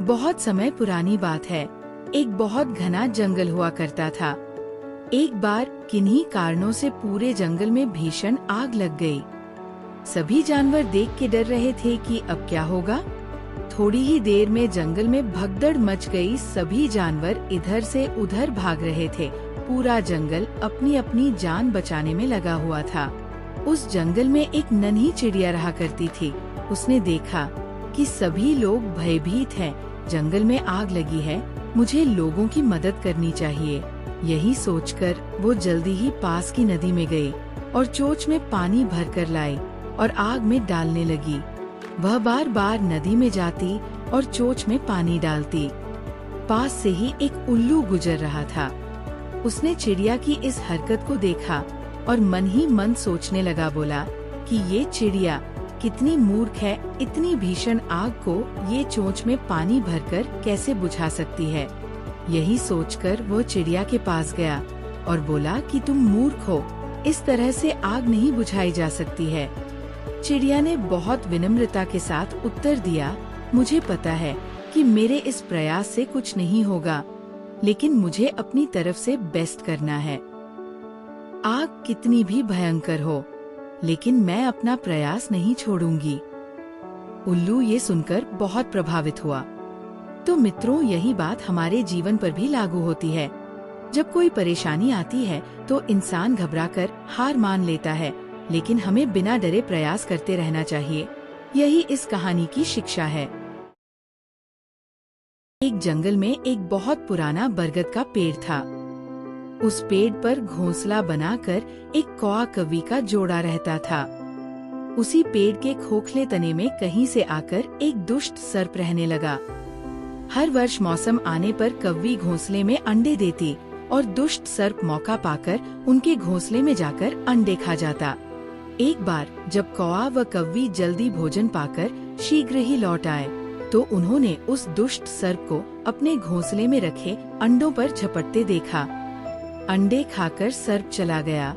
बहुत समय पुरानी बात है। एक बहुत घना जंगल हुआ करता था। एक बार किन्हीं कारणों से पूरे जंगल में भीषण आग लग गई। सभी जानवर देख के डर रहे थे कि अब क्या होगा। थोड़ी ही देर में जंगल में भगदड़ मच गई। सभी जानवर इधर से उधर भाग रहे थे। पूरा जंगल अपनी अपनी जान बचाने में लगा हुआ था। उस जंगल में एक नन्ही चिड़िया रहा करती थी। उसने देखा कि सभी लोग भयभीत हैं। जंगल में आग लगी है, मुझे लोगों की मदद करनी चाहिए। यही सोचकर वो जल्दी ही पास की नदी में गई और चोंच में पानी भरकर लाई और आग में डालने लगी। वह बार बार नदी में जाती और चोंच में पानी डालती। पास से ही एक उल्लू गुजर रहा था। उसने चिड़िया की इस हरकत को देखा और मन ही मन सोचने लगा। बोला कि ये चिड़िया कितनी मूर्ख है, इतनी भीषण आग को ये चोंच में पानी भरकर कैसे बुझा सकती है। यही सोचकर वो चिड़िया के पास गया और बोला कि तुम मूर्ख हो, इस तरह से आग नहीं बुझाई जा सकती है। चिड़िया ने बहुत विनम्रता के साथ उत्तर दिया, मुझे पता है कि मेरे इस प्रयास से कुछ नहीं होगा, लेकिन मुझे अपनी तरफ से बेस्ट करना है। आग कितनी भी भयंकर हो, लेकिन मैं अपना प्रयास नहीं छोड़ूंगी। उल्लू ये सुनकर बहुत प्रभावित हुआ। तो मित्रों, यही बात हमारे जीवन पर भी लागू होती है। जब कोई परेशानी आती है तो इंसान घबराकर हार मान लेता है, लेकिन हमें बिना डरे प्रयास करते रहना चाहिए। यही इस कहानी की शिक्षा है। एक जंगल में एक बहुत पुराना बरगद का पेड़ था। उस पेड़ पर घोंसला बनाकर एक कौआ कौवी का जोड़ा रहता था। उसी पेड़ के खोखले तने में कहीं से आकर एक दुष्ट सर्प रहने लगा। हर वर्ष मौसम आने पर कौवी घोंसले में अंडे देती और दुष्ट सर्प मौका पाकर उनके घोंसले में जाकर अंडे खा जाता। एक बार जब कौआ व कौवी जल्दी भोजन पाकर शीघ्र ही लौट आए, तो उन्होंने उस दुष्ट सर्प को अपने घोंसले में रखे अंडों पर झपटते देखा। अंडे खाकर सर्प चला गया।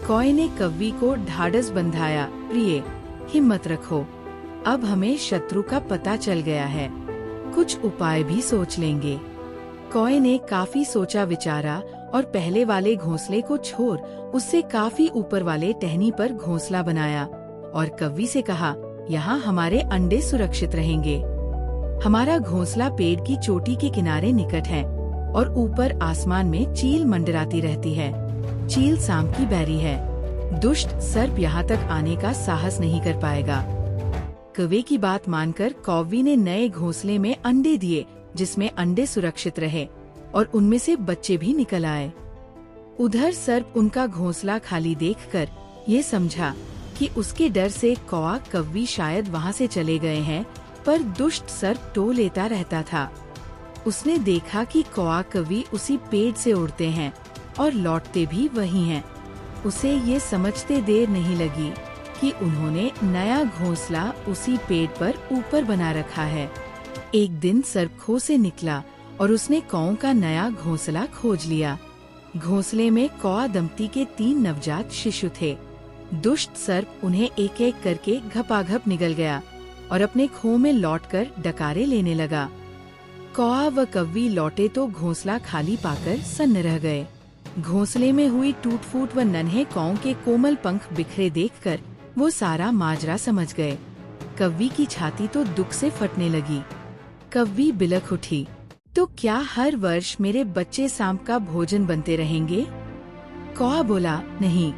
कौए ने कौवी को ढाढ़स बंधाया, प्रिय हिम्मत रखो, अब हमें शत्रु का पता चल गया है, कुछ उपाय भी सोच लेंगे। कौए ने काफी सोचा विचारा और पहले वाले घोंसले को छोड़ उससे काफी ऊपर वाले टहनी पर घोंसला बनाया और कौवी से कहा, यहाँ हमारे अंडे सुरक्षित रहेंगे। हमारा घोंसला पेड़ की चोटी के किनारे निकट है और ऊपर आसमान में चील मंडराती रहती है। चील सांप की बैरी है। दुष्ट सर्प यहाँ तक आने का साहस नहीं कर पाएगा। कौवे की बात मानकर कौवी ने नए घोंसले में अंडे दिए, जिसमें अंडे सुरक्षित रहे और उनमें से बच्चे भी निकल आए। उधर सर्प उनका घोंसला खाली देखकर ये समझा कि उसके डर से कौआ कौवी शायद वहाँ से चले गए हैं, पर दुष्ट सर्प टो लेता रहता था। उसने देखा कि कौआ कौवी उसी पेड़ से उड़ते हैं और लौटते भी वही हैं। उसे ये समझते देर नहीं लगी कि उन्होंने नया घोंसला उसी पेड़ पर ऊपर बना रखा है। एक दिन सर्प खो से निकला और उसने कौओं का नया घोंसला खोज लिया। घोंसले में कौआ दंपति के 3 नवजात शिशु थे। दुष्ट सर्प उन्हें एक एक करके घपाघप निगल गया और अपने खो में लौटकर डकारे लेने लगा। कौआ व कौवी लौटे तो घोंसला खाली पाकर सन्न रह गए। घोंसले में हुई टूट फूट व नन्हे कौओं के कोमल पंख बिखरे देखकर वो सारा माजरा समझ गए। कौवी की छाती तो दुख से फटने लगी। कौवी बिलख उठी, तो क्या हर वर्ष मेरे बच्चे सांप का भोजन बनते रहेंगे? कौआ बोला, नहीं।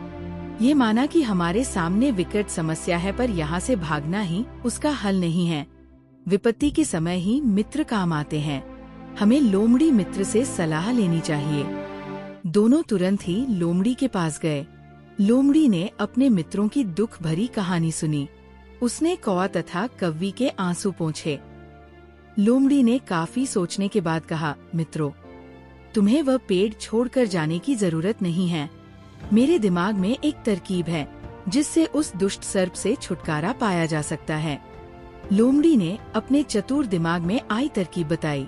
ये माना कि हमारे सामने विकट समस्या है, पर यहाँ से भागना ही उसका हल नहीं है। विपत्ति के समय ही मित्र काम आते हैं। हमें लोमड़ी मित्र से सलाह लेनी चाहिए। दोनों तुरंत ही लोमड़ी के पास गए। लोमड़ी ने अपने मित्रों की दुख भरी कहानी सुनी। उसने कौआ तथा कौवी के आंसू पोंछे। लोमड़ी ने काफी सोचने के बाद कहा, मित्रों, तुम्हें वह पेड़ छोड़कर जाने की जरूरत नहीं है। मेरे दिमाग में एक तरकीब है जिससे उस दुष्ट सर्प से छुटकारा पाया जा सकता है। लोमड़ी ने अपने चतुर दिमाग में आई तरकीब बताई।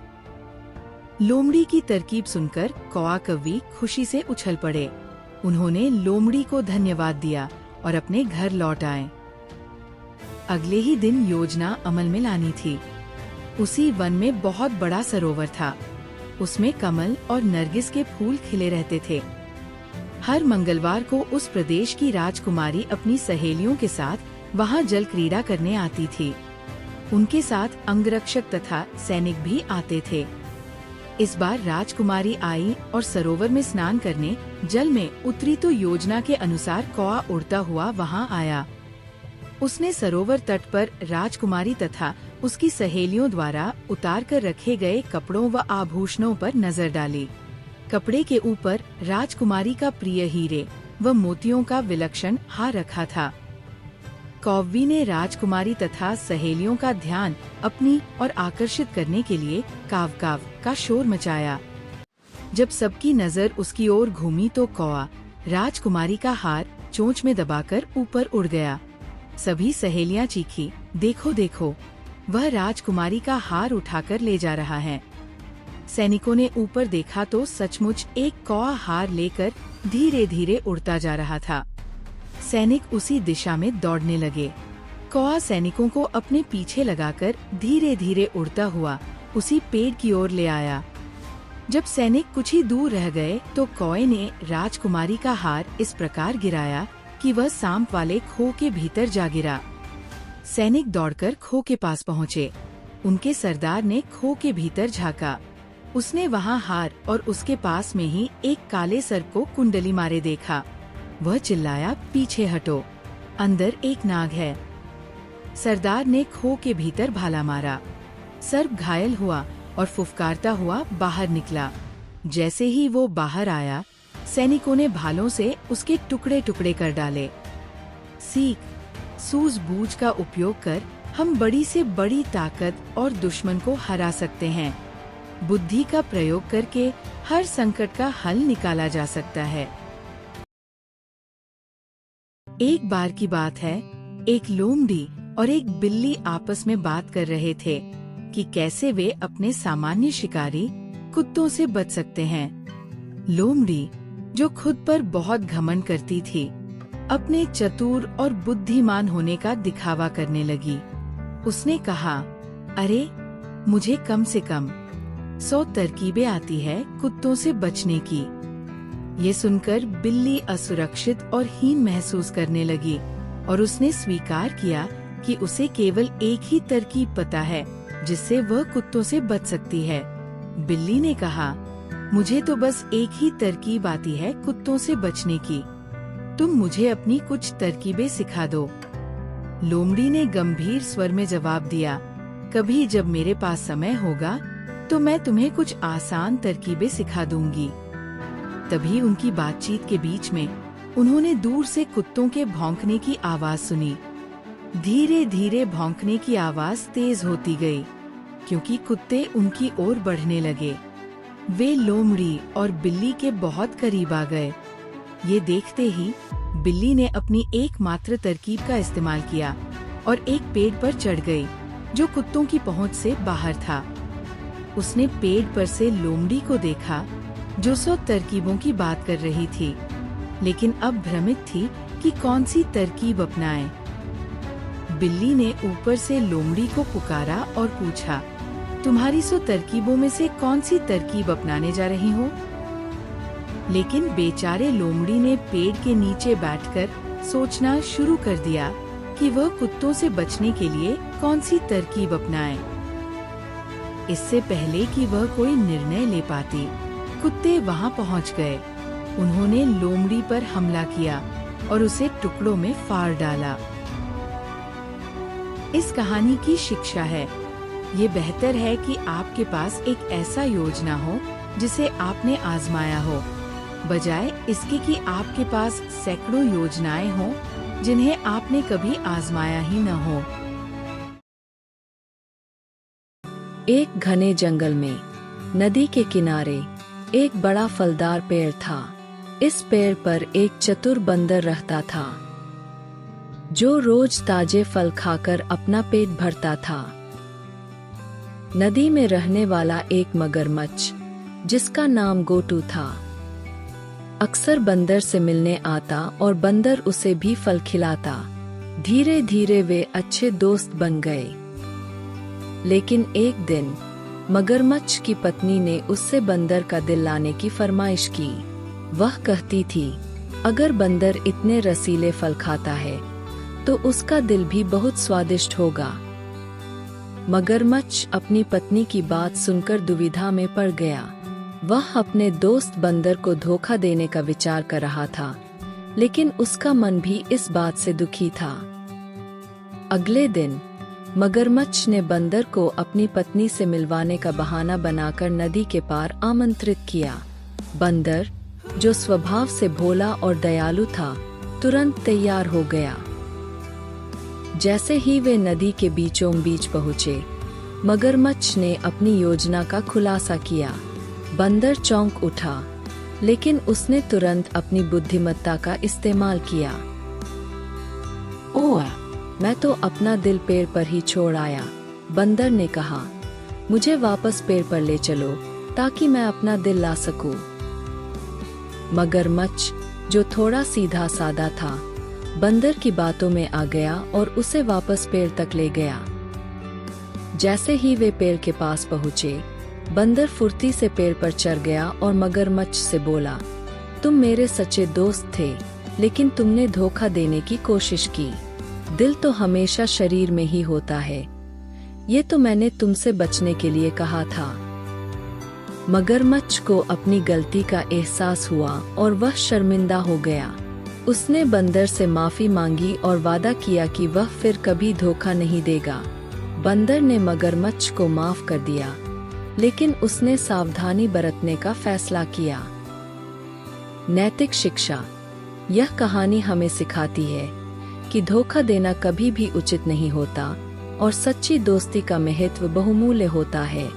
लोमड़ी की तरकीब सुनकर कौआ कौवी खुशी से उछल पड़े। उन्होंने लोमड़ी को धन्यवाद दिया और अपने घर लौट आए। अगले ही दिन योजना अमल में लानी थी। उसी वन में बहुत बड़ा सरोवर था। उसमें कमल और नरगिस के फूल खिले रहते थे। हर मंगलवार को उस प्रदेश की राजकुमारी अपनी सहेलियों के साथ वहां जल क्रीड़ा करने आती थी। उनके साथ अंगरक्षक तथा सैनिक भी आते थे। इस बार राजकुमारी आई और सरोवर में स्नान करने जल में उतरी तो योजना के अनुसार कौआ उड़ता हुआ वहां आया। उसने सरोवर तट पर राजकुमारी तथा उसकी सहेलियों द्वारा उतार कर रखे गए कपड़ों व आभूषणों पर नजर डाली। कपड़े के ऊपर राजकुमारी का प्रिय हीरे व मोतियों का विलक्षण हार रखा था। कौवी ने राजकुमारी तथा सहेलियों का ध्यान अपनी और आकर्षित करने के लिए काव काव का शोर मचाया। जब सबकी नजर उसकी ओर घूमी तो कौआ राजकुमारी का हार चोंच में दबाकर ऊपर उड़ गया। सभी सहेलियां चीखी, देखो देखो, वह राजकुमारी का हार उठाकर ले जा रहा है। सैनिकों ने ऊपर देखा तो सचमुच एक कौआ हार लेकर धीरे धीरे उड़ता जा रहा था। सैनिक उसी दिशा में दौड़ने लगे। कौआ सैनिकों को अपने पीछे लगाकर धीरे धीरे उड़ता हुआ उसी पेड़ की ओर ले आया। जब सैनिक कुछ ही दूर रह गए तो कौए ने राजकुमारी का हार इस प्रकार गिराया कि वह सांप वाले खो के भीतर जा गिरा। सैनिक दौड़कर खो के पास पहुँचे। उनके सरदार ने खो के भीतर झाँका। उसने वहाँ हार और उसके पास में ही एक काले सर्प को कुंडली मारे देखा। वह चिल्लाया, पीछे हटो, अंदर एक नाग है। सरदार ने खो के भीतर भाला मारा। सर्प घायल हुआ और फुफकारता हुआ बाहर निकला। जैसे ही वो बाहर आया, सैनिकों ने भालों से उसके टुकड़े टुकड़े कर डाले। सीख, सूझबूझ का उपयोग कर हम बड़ी से बड़ी ताकत और दुश्मन को हरा सकते हैं। बुद्धि का प्रयोग करके हर संकट का हल निकाला जा सकता है। एक बार की बात है, एक लोमड़ी और एक बिल्ली आपस में बात कर रहे थे कि कैसे वे अपने सामान्य शिकारी कुत्तों से बच सकते हैं। लोमड़ी, जो खुद पर बहुत घमंड करती थी, अपने चतुर और बुद्धिमान होने का दिखावा करने लगी। उसने कहा, अरे, मुझे कम से कम 100 तरकीबें आती है कुत्तों से बचने की। ये सुनकर बिल्ली असुरक्षित और हीन महसूस करने लगी और उसने स्वीकार किया कि उसे केवल एक ही तरकीब पता है जिससे वह कुत्तों से बच सकती है। बिल्ली ने कहा, मुझे तो बस एक ही तरकीब आती है कुत्तों से बचने की। तुम मुझे अपनी कुछ तरकीबें सिखा दो। लोमड़ी ने गंभीर स्वर में जवाब दिया, कभी जब मेरे पास समय होगा तो मैं तुम्हें कुछ आसान तरकीबें सिखा दूंगी। तभी उनकी बातचीत के बीच में उन्होंने दूर से कुत्तों के भौंकने की आवाज सुनी। धीरे धीरे भौंकने की आवाज तेज होती गई, क्योंकि कुत्ते उनकी ओर बढ़ने लगे। वे लोमड़ी और बिल्ली के बहुत करीब आ गए। ये देखते ही बिल्ली ने अपनी एकमात्र तरकीब का इस्तेमाल किया और एक पेड़ पर चढ़ गई, जो कुत्तों की पहुंच से बाहर था। उसने पेड़ पर से लोमड़ी को देखा, जो 100 तरकीबों की बात कर रही थी, लेकिन अब भ्रमित थी कि कौन सी तरकीब अपनाए। बिल्ली ने ऊपर से लोमड़ी को पुकारा और पूछा, तुम्हारी 100 तरकीबों में से कौन सी तरकीब अपनाने जा रही हो? लेकिन बेचारे लोमड़ी ने पेड़ के नीचे बैठकर सोचना शुरू कर दिया कि वह कुत्तों से बचने के लिए कौन सी तरकीब अपनाए। इससे पहले कि वह कोई निर्णय ले पाती, कुत्ते वहां पहुंच गए। उन्होंने लोमड़ी पर हमला किया और उसे टुकड़ों में फाड़ डाला। इस कहानी की शिक्षा है, ये बेहतर है कि आपके पास एक ऐसा योजना हो जिसे आपने आजमाया हो, बजाय इसके कि आपके पास सैकड़ों योजनाएं हों जिन्हें आपने कभी आजमाया ही न हो। एक घने जंगल में नदी के किनारे एक बड़ा फलदार पेड़ था। इस पेड़ पर एक चतुर बंदर रहता था, जो रोज ताजे फल खाकर अपना पेट भरता था। नदी में रहने वाला एक मगरमच्छ, जिसका नाम गोटू था, अक्सर बंदर से मिलने आता और बंदर उसे भी फल खिलाता। धीरे धीरे वे अच्छे दोस्त बन गए। लेकिन एक दिन मगरमच्छ की पत्नी ने उससे बंदर का दिल लाने की फरमाइश की। वह कहती थी, अगर बंदर इतने रसीले फल खाता है तो उसका दिल भी बहुत स्वादिष्ट होगा। मगरमच्छ अपनी पत्नी की बात सुनकर दुविधा में पड़ गया। वह अपने दोस्त बंदर को धोखा देने का विचार कर रहा था, लेकिन उसका मन भी इस बात से दुखी था। अगले दिन मगरमच्छ ने बंदर को अपनी पत्नी से मिलवाने का बहाना बनाकर नदी के पार आमंत्रित किया। बंदर, जो स्वभाव से भोला और दयालु था, तुरंत तैयार हो गया। जैसे ही वे नदी के बीचों बीच पहुंचे, मगरमच्छ ने अपनी योजना का खुलासा किया। बंदर चौंक उठा, लेकिन उसने तुरंत अपनी बुद्धिमत्ता का इस्तेमाल किया। ओह, मैं तो अपना दिल पेड़ पर ही छोड़ आया, बंदर ने कहा। मुझे वापस पेड़ पर ले चलो ताकि मैं अपना दिल ला सकूं। मगरमच्छ, जो थोड़ा सीधा साधा था, बंदर की बातों में आ गया और उसे वापस पेड़ तक ले गया। जैसे ही वे पेड़ के पास पहुंचे, बंदर फुर्ती से पेड़ पर चढ़ गया और मगरमच्छ से बोला, तुम मेरे सच्चे दोस्त थे, लेकिन तुमने धोखा देने की कोशिश की। दिल तो हमेशा शरीर में ही होता है। ये तो मैंने तुमसे बचने के लिए कहा था। मगरमच्छ को अपनी गलती का एहसास हुआ और वह शर्मिंदा हो गया। उसने बंदर से माफी मांगी और वादा किया कि वह फिर कभी धोखा नहीं देगा। बंदर ने मगरमच्छ को माफ कर दिया, लेकिन उसने सावधानी बरतने का फैसला किया। नैतिक शिक्षा। यह कहानी हमें सिखाती है कि धोखा देना कभी भी उचित नहीं होता और सच्ची दोस्ती का महत्व बहुमूल्य होता है।